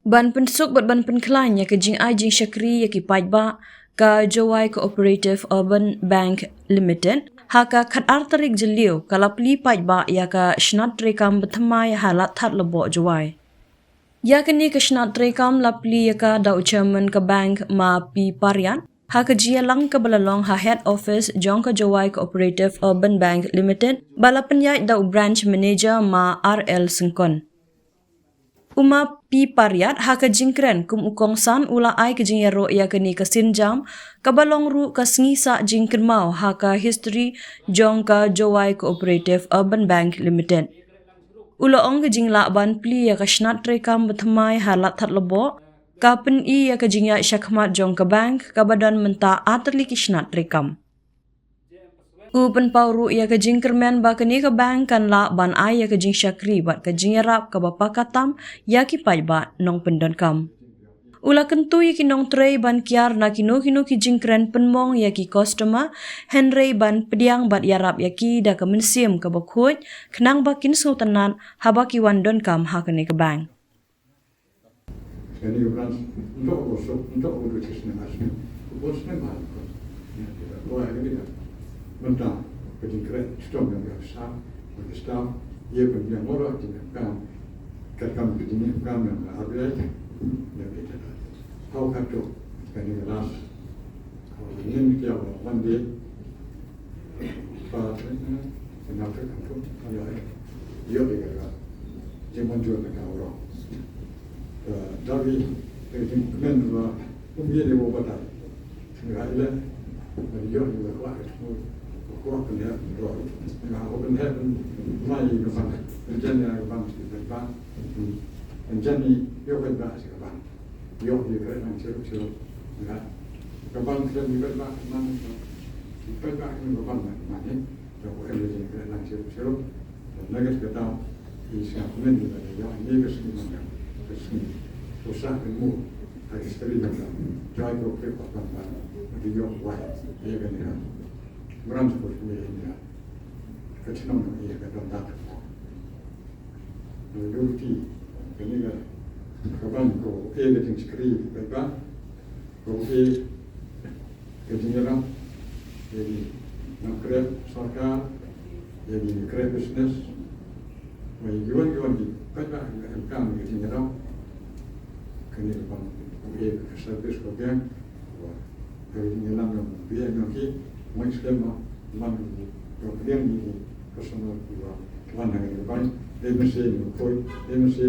Ban pensuk buat ban penkelanya ke jing ai jing syakri ya ki pajba ka Jowai Cooperative Urban Bank Limited haka khat artarik jeliu kala pli pajba ya ka shnat rekam bethamai halat that lebo Jowai. Ya kini ke shnat rekam lapli ya ka dau chairman ka bank ma pi parian haka jia lang ka balalong ha head office jong ka Jowai Cooperative Urban Bank Limited bala penyai dau branch manager ma RL Sengkon. Uma pi pariat haka jingkren kum ukong san ula ai ke jingyaro ya kini ke sinjam kabalong ru ka sngisa jingken mau haka history jong ka Jowai Cooperative Urban Bank Limited. Ula ong ke jingla ban pli ya ka shnat rekam bethamai halat that lebo ka pen i ya ka jingya syakmat jong ka bank ka badan menta aterli ki shnat rekam. Upen pauru ya ke jingkermen ba kini ke bank kan la ban ai ya ke jing syakri bat ke jing yarap ke bapa katam ya ki pajba nong pendon kam. Ula kentu ya ki nong tray ban kiar na kino ki jingkren penmong ya ki customer Henry ban pediang bat yarap ya ki da ke mensim ke bakhuj kenang bakin sultanan haba ki wandon kam ha kini ke bank. Jadi orang untuk urus asli, urus mahal. Wah ini kan, mentah peningkatan stok yang besar, staff, ia pendiam orang di kam, kerjaan pendiam kam yang ada, yang kita. How kacau, kan ini ras. Ini dia one day, pada kenapa kacau, ada, ia juga, jangan jual dekat orang. Tapi kemudian bahwa kemudian dia bawa tak, enggak ada, dia juga kuat, kuat punya roh, enggak aku punya mai keban, penjanya keban keban, penjani dia keban keban, dia keban ceruk, enggak keban kita keban mana, keban ini keban mana, jauh lebih keban ceruk, naga kita isya kemudian kita dia ini kesini mana. Usaha ilmu dari istri yang jauh ke kota mana, di York White, ia kan dia, merancang ini, kecenang ia kan tak. Dulu ini kan, kapan kau ia dengan sekali, berapa, kau ia kejenjang, jadi nak kerja sarkar, jadi kerja bisnes, jual di, berapa kami kejenjang. Kini lepas dia servis kopian, dari ni lam yang dia nanti main skema lam kopian ni customer dua tuan yang lepas dia mesti mengkoi dia mesti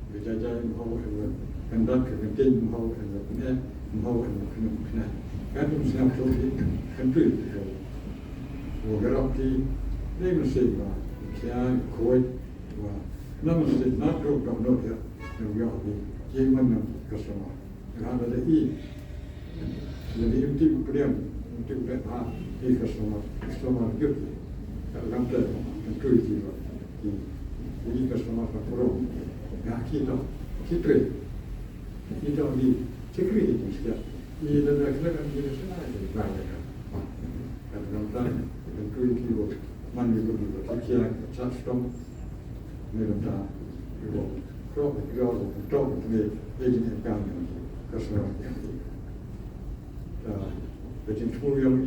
berjaja mahu hendak kemudian mahu hendak mahu kena kan mesti nak cuci hendak gerak di dia mesti kian koi nama mesti nak duduk dalam dia yang yang mana customer. Kerana ada jadi inti kemudian inti berapa customer juga dalam tu tentu itu jadi customer terkurung. Ya kita di sekri itu saja. Ini adalah kerana kita senang banyak kan. Dalam tentu itu mana itu kita custom mereka itu Dok ni jadi kan keseluruhan yang jadi semua yang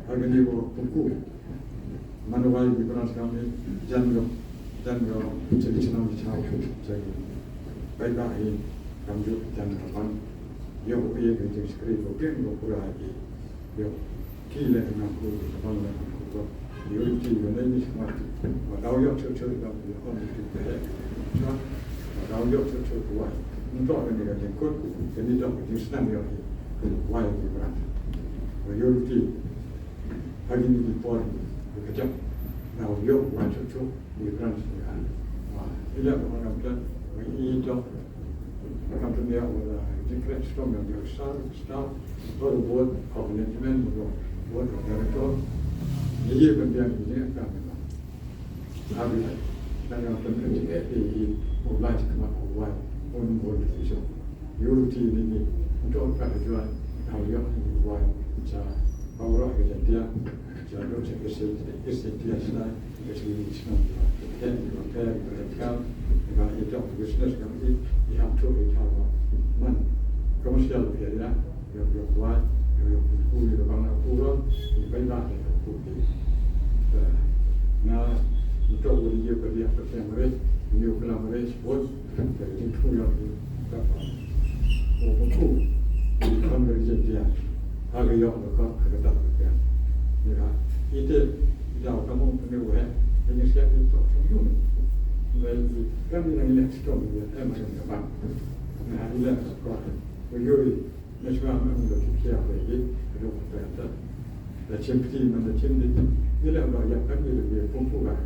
harga ni buku manual di peran kami jangan jadi senang dicau jadi baiklah ini kami jangan kapan yang jadi sekali bukan bukan lagi yang kila yang aku kapan aku yang itu yang ini semua tahu yang cerita yang orang itu Kalau dia cerita kuat, untuk apa dia kata kot, jadi dah kita senang dia kuat di berat. Kalau dia hari ini di port, kerja, kalau dia kuat cerita di berat sekarang, ini orang kata, ini dah company ada jengkret strong yang dia staff, baru buat management, buat director, ini pendiam ini kan memang. Habis. Dan yang penting juga di mulai kemat awal pun decision. Unity ini untuk kerajaan Thailand buat cara bawa kerja cara kerja dia sudah kesini semua. Dan juga kerja dengan itu business kami di hamtu di Jawa man komersial ya yang buat yang buku di bang pulau di banyak buku nah untuk dia kerja kerja mereka new kelam mereka sebut dari itu yang dapat buku di kamar kerja harga yang berkat kerja kerja ya itu jauh kamu penuh ini siapa itu semua dan kami yang lihat strong ya macam apa nah lihat sekolah bagi macam mana untuk siapa lagi kalau kita dan cipti mana cipti ini lah orang yang kami lebih pumpu lah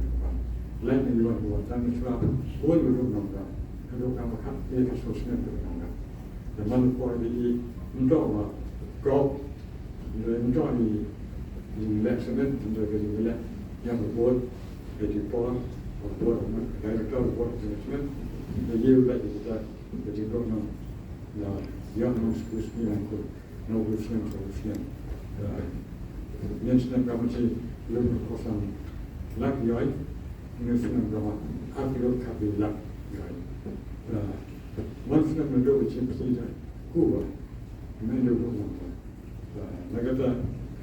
lain yang luar luar dan macam boleh belum nampak kalau kamu kan ini sosial itu nampak dan mana kau ini untuk apa kau untuk ini investment untuk ini yang berbuat jadi pola buat director buat management jadi udah jadi program lah yang harus yang ko no solution mention kamu sih belum kosan lak yoi mention kamu upload kapi lak yoi mention mendo ucap sih kuba mendo program negara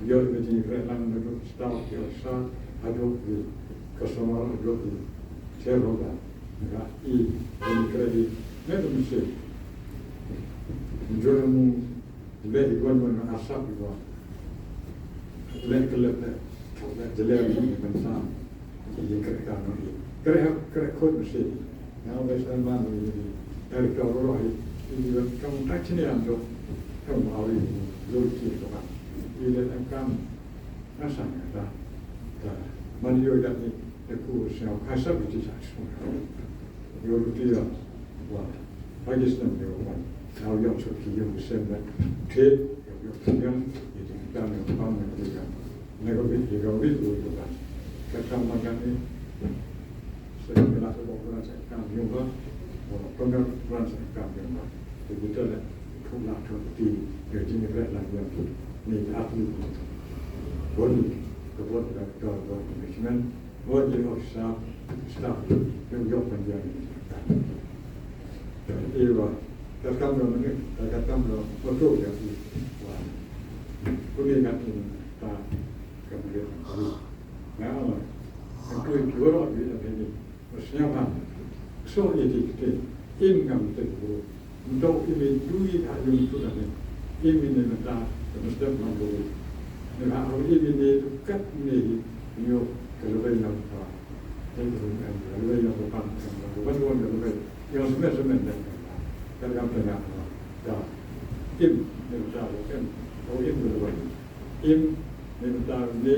yoi jadi kerana mendo staff yoi staff ada customer ada shareholder ya ini kredit memang mesti jualan lebih kuat asap juga lebih kelihatan jelas ini bangsa ini kerja kerja kuat mesti now besar mana ini dari kalau ini kamu tak cini ando kamu awal dulu itu kan ini kamu asal ada mana juga ni aku siapa kasar itu sahaja yo dia wah Pakistan dia wah kalau yang suki yang besar trade yang itu kita ni orang mereka negara itu kan kita makan ni saya bilang orang saya kan juga orang orang saya kan juga itu betul lah pulang di kerja negara lain ni aku boleh kebuat management buat jadi staff yang job penjara iya terkam betul ya kuliah kan tak kemudian nah aku itu orang ini maksudnya apa so ini kita income itu untuk ini duit ada itu kan ini kita mesti mampu nah kalau ini kat ni yo kalau yang apa kalau yang apa bukan kalau yang sebenarnya kalau kamu tengah ya im minta bukan oh im berapa im minta ni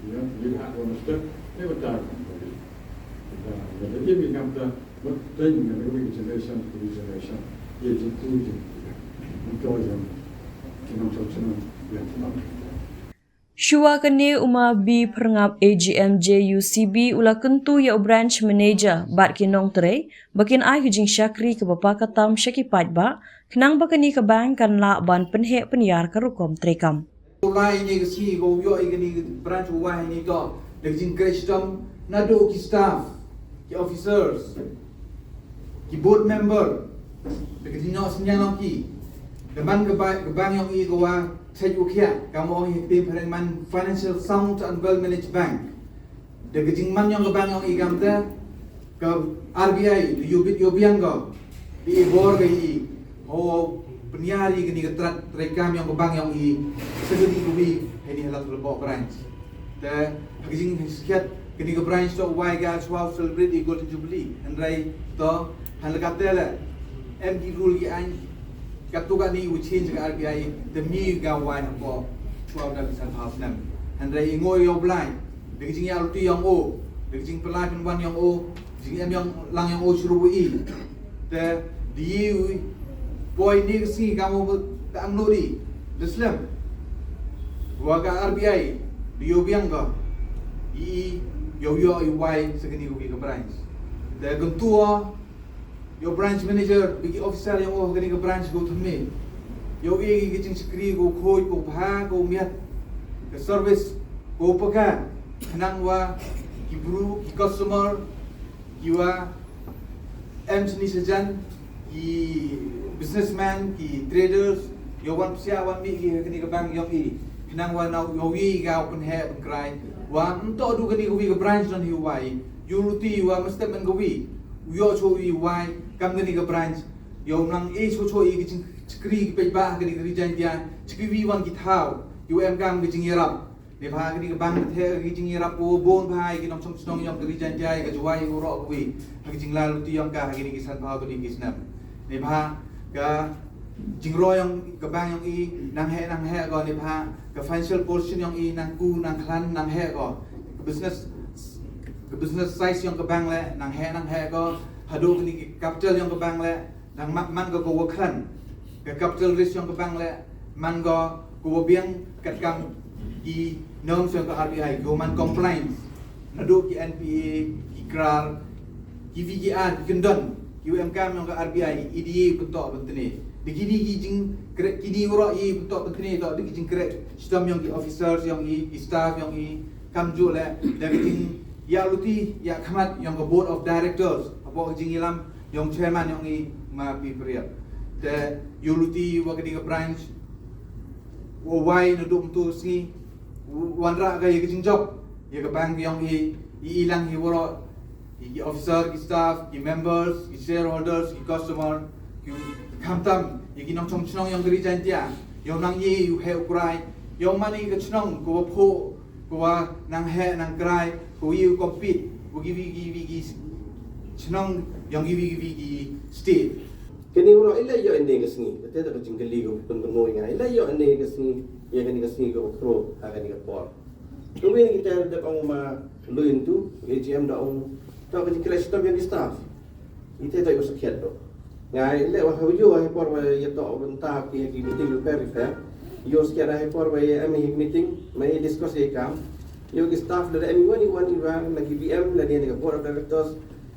ya lihat orang step ni minta jadi im minta betul dengan generation to generation ia itu untuk yang kita macam yang Shua kene uma bi perngap AGM JUCB ula kentu ya branch manager bat kinong tere bakin ai hujing syakri ke bapa katam syakipat ba kenang bakani ke bank kan la ban penhe penyar karukom trekam Ulai ni si go yo ini branch wah ini go deging custom nado ki staff ki officers ki board member deging no senyang ki deman ke bank yang i go wa saya juga kamu orang yang perempuan financial sound and well managed bank. Degajing man yang bank yang igam ta ke RBI yo biangga di bor gai ho penyari gini ketrat rekam yang bank yang i segini kubi ini halal lebok branch. Da degajing sekiat gini ke branch to why guys wow celebrate golden jubilee and rai to halakatela MD rule yang katukan ni change ke RBI demi gawai apa chuau dah bisa hafnam handai ingoi yo blai deging ya ruti yang o deging pelai penwan yang o jing yang lang yang o shurui the di boy ni si kamu tak nuri Islam waga RBI dio biangga I yo wai segini ubi ke branch the gentua your branch manager bigi officer yang oh gani ke branch go to me yo gi gicing skri go khoi go bha go miat ke service go paka nang wa ki bru ki customer ki wa seni sejan ki businessman ki traders yo wan psia wan mi ki kini ke bank yo i pinang wan yo wi ga open he open cry wan to du kini wi ke branch don hi wai you luti wa statement go wi yo cho wi wai kam kini ke branch yo nang cho i ki kri pe ba kini ke jan dia chki wi wan ki thau yo gam ki jing yarap ne pha kini ke bank the ki jing yarap ko bon bhai ki nom chong yom ke jan dia ke jwai ho ro wi ha ki jing la luti yom ka kini ki san phao to di ki snap ne pha ka jing ro yang ke bank yang i nang he go ne pha ke financial portion yang i nang ku nang klan nang he go ke business size yang ke bank le nang he go hadu ni ke capital yang ke bank le nang man go ko klan ke capital risk yang ke bank le man go ko biang kat kam i norms yang ke RBI go man compliance nadu ki NPA ki KRAR ki VGR ki kendon ki UMKM yang ke RBI EDA bentuk bentene begini kijing krek kini ura i bentuk bentene tok kijing krek sistem yang ki officers yang i staff yang i kamju le dan kijing ya luti ya khamat yang ke board of directors apa kijing ilam yang chairman yang i ma pi period de yuluti wa ke branch wo wai no dum tu si wanra ga ye kijing job ye ke bank yang i ilang hi ura ki officer ki staff ki members ki shareholders ki customer ki kamtam yaki nong chong chnong yang geri jantia yong nang ye yu he ukrai yong mani ke chnong ko pho ko nang he nang krai ko yu compete ko gi chnong yang gi state kini uro ila yo ende kesni kete ta kecing keli ko pun ngoi ngai ila yo ende kesni ya kani kesni ko pro aga ni ko to we kita da kong ma luin tu AGM da ong ta kecing crash tam yang di staff ite ta yo sakhet do ngai le wa yo ai por wa ya to benta ki meeting perifer yo skera ai por wa ya meeting mai discuss e kam yo ki staff da mi wani lagi BM la ni board of directors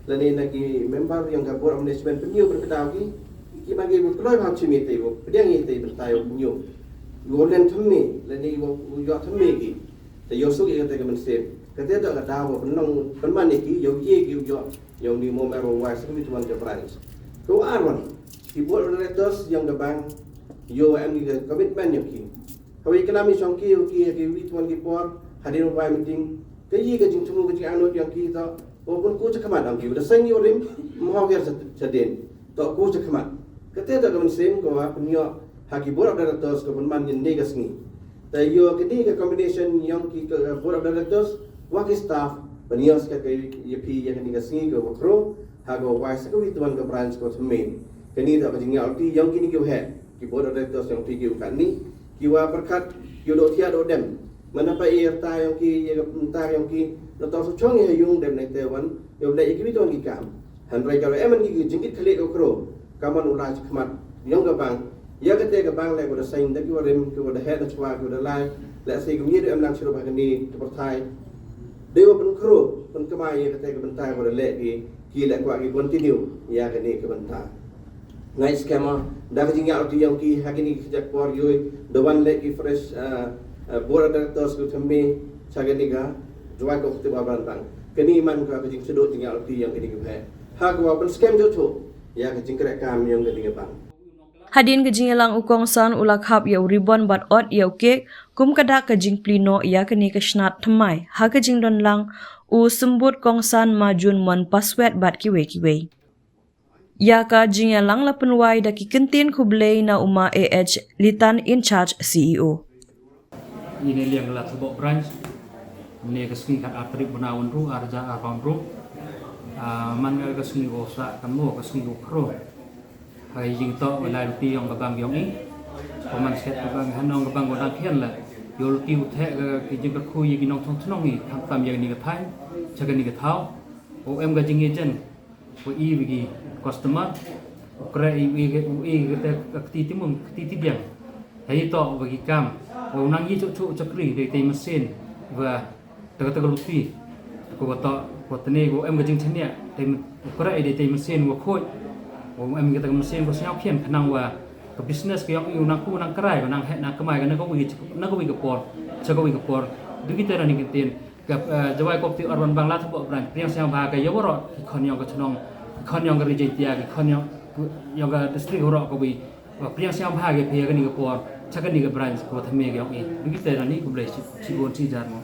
la ni lagi member yang ka board of management penyu berkedau ki bagi kloi ha chi mi te bo pedang i te bertayo penyu yo len thme la ni yo thme ki te yo su ki te ka men se ka te da ka da bo penong penman ni ki yo ye ki yo ni mo mero wa sa mi tuan ka branch ko arwan ki board of directors yang the bank yo am ni commitment yang ki hawi kana mi song ki wi tuan ki por hadir wa meeting ke yi ka jing chumu ka jing anot yang ki ta o pun ko chakamat ang ki da sang yo rim mo ger sa den to ko chakamat ka te da kan sem ko wa punyo ha ki board of directors ko pun man yin negas ni ta yo ke di ka combination yang ki board of directors wa ki staff panios ka ye pi yang ni ka singi ko pro hago wai sa ko tuan ka branch ko thme kini da kajing alti yang kini ko he ki board of directors yang ti ki kan ni ki wa berkat yo do tia do dem manapa ta yang ki ye ta yang ki no to so chong ye yung dem nei te wan yo le ki tuan ki kam han rai ka eman ki jingit khale ko kro kaman ulaj khmat yang ka bang ya ka te ka bang le ko da sain da ki wa rem ko da he da chwa ko da lai la se ko ye em lang chiro ba ni to thai dewa pen kro pen kemai ye ka te ka bentai ko da le ki le kwa ki continue ya ka ni ka bentai ngai skema da ka jinga alti yang ki hakini ki jak por yo the one le ki fresh board of directors ko thme chagani ga jwa ko te ba bantang kini man ka jing sedot jinga alti yang kini ke ha ko pen scam jo tho ya ka jing krek kam yang kini ke bang Hadin ke jing lang ukong san ulak hap ya ribbon bat ot ya ke kum kada ke jing plino ya ke ni ke snat thmai ha ke jing don lang u sembut kong san majun mon password bat ki we ya ka jing lang la penwai da ki kentin khublei na uma AH litan in charge CEO ini liang la thbo branch ne ka skin khat apri banawon ru arja apam ru man ga skin go sa kamo ka skin go pro hai jing to wala ti yong ka bang yong i man set ka bang hanong ka bang go dang khian la yo ti u the ga ki jing ka khu yi ki nong thong thnong ni tham tam yang ni ka thai chaga ni ka thau o em ga jing ye chen ko i bi ki customer kre i ga te ti ti mum ti biang hai to ba ki kam o nang yi chu chakri de te mesin và ta lu ti ko to ko tne ko em ga jing chen ya te kre de te mesin wo khoi o em ga te mesin ko syao khian khnang wa ka business ke yang nang ku nang krai nang he nang kamai ga na ko wi ka por cha ko wi ka por du ki te ra ni ki tinกับจวายกบที่อรวันบางลาทบอบรันเรียงเสียงบาก็ยบรอดคนยองก็ชนอง kon yang kerja dia kon yang ke district horok ko bi priang siam ha ke phe ke ni ko por cha ke ni ke branch ko thame ke ong e begitu ni ko ble chi bon chi jar mo